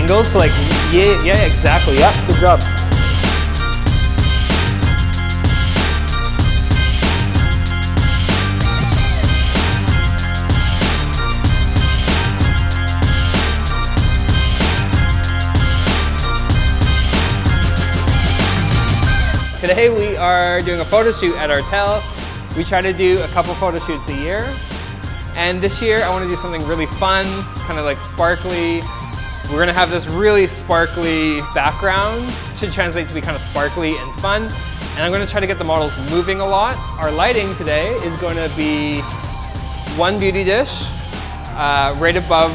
angles. So like, yeah, exactly. Yep, good job. Today we are doing a photo shoot at Artel. We try to do a couple photo shoots a year. And this year I want to do something really fun, kind of like sparkly. We're going to have this really sparkly background. It should translate to be kind of sparkly and fun. And I'm going to try to get the models moving a lot. Our lighting today is going to be one beauty dish right above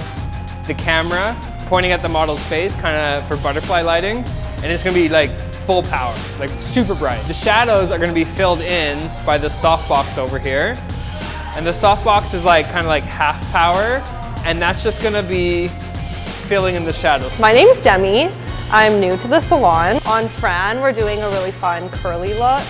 the camera, pointing at the model's face, kind of for butterfly lighting. And it's going to be like full power, like super bright. The shadows are going to be filled in by the softbox over here. And the softbox is like kind of like half power, and that's just going to be filling in the shadows. My name's Demi. I'm new to the salon. On Fran, we're doing a really fun curly look.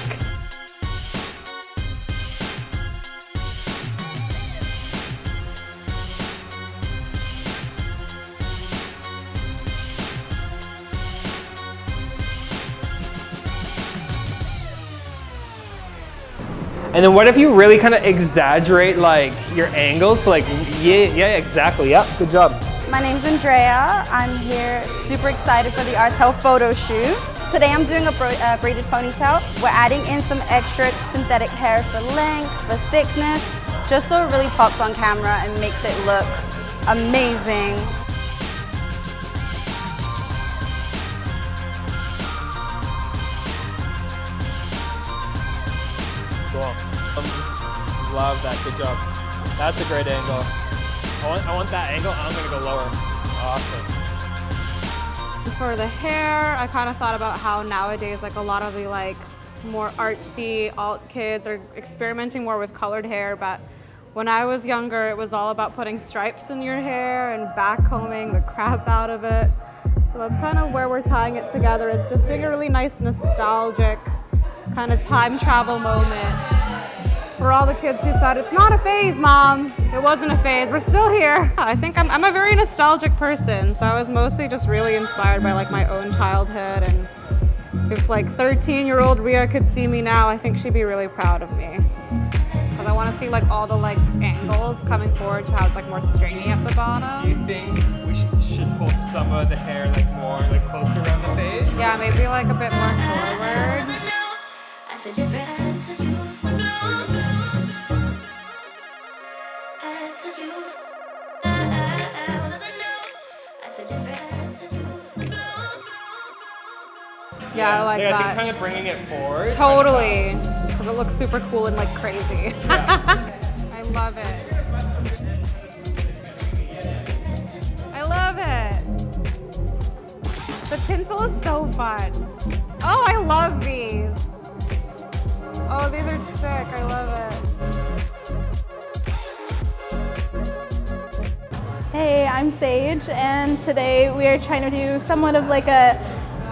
And then what if you really kind of exaggerate like your angles? So like, yeah, exactly. Yep, good job. My name's Andrea. I'm here super excited for the Artel Photoshoot. Today I'm doing a braided ponytail. We're adding in some extra synthetic hair for length, for thickness, just so it really pops on camera and makes it look amazing. Cool. Love that, good job. That's a great angle. I want that angle, I'm gonna go lower. Awesome. For the hair, I kind of thought about how nowadays like a lot of the like more artsy alt kids are experimenting more with colored hair, but when I was younger it was all about putting stripes in your hair and backcombing the crap out of it. So that's kind of where we're tying it together. It's just doing a really nice nostalgic kind of time travel moment for all the kids who said, it's not a phase, Mom. It wasn't a phase, we're still here. I think I'm a very nostalgic person, so I was mostly just really inspired by like my own childhood, and if like 13-year-old Rhea could see me now, I think she'd be really proud of me. Because I want to see like all the like angles coming forward to how it's like more stringy at the bottom. Do you think we should pull some of the hair like more like closer around the face? Yeah, maybe like a bit more forward. Yeah, I like that. I think kind of bringing it forward. Totally, because it looks super cool and like crazy. Yeah. I love it. I love it. The tinsel is so fun. Oh, I love these. Oh, these are sick. I love it. Hey, I'm Sage, and today we are trying to do somewhat of like a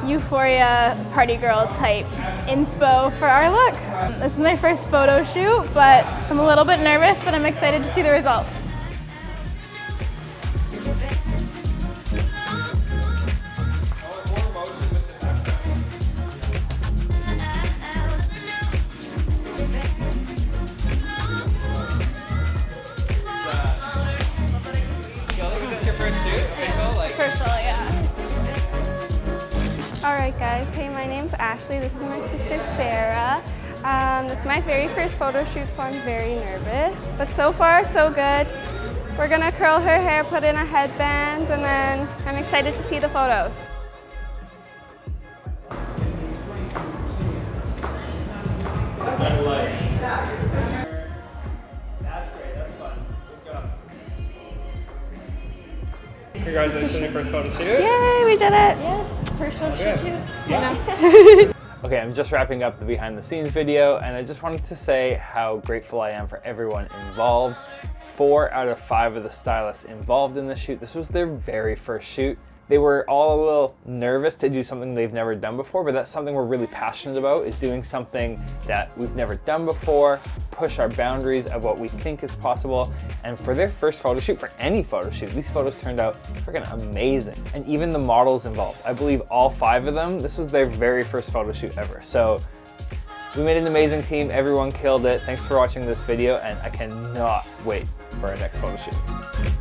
Euphoria party girl type inspo for our look. This is my first photo shoot, but I'm a little bit nervous, but I'm excited to see the results. Is this your first shoot? Official, yeah. Alright guys, hey, my name's Ashley, this is my sister Sarah. This is my very first photo shoot, so I'm very nervous. But so far, so good. We're gonna curl her hair, put in a headband, and then I'm excited to see the photos. That's great, that's fun. Good job. Congratulations on your first photo shoot. Yay, we did it! Yes, first photo shoot too. Yeah. Okay, I'm just wrapping up the behind the scenes video, and I just wanted to say how grateful I am for everyone involved. 4 out of 5 of the stylists involved in the shoot, this was their very first shoot. They were all a little nervous to do something they've never done before, but that's something we're really passionate about, is doing something that we've never done before, push our boundaries of what we think is possible. And for their first photo shoot, for any photo shoot, these photos turned out freaking amazing. And even the models involved, I believe all 5 of them, this was their very first photo shoot ever. So we made an amazing team, everyone killed it. Thanks for watching this video, and I cannot wait for our next photo shoot.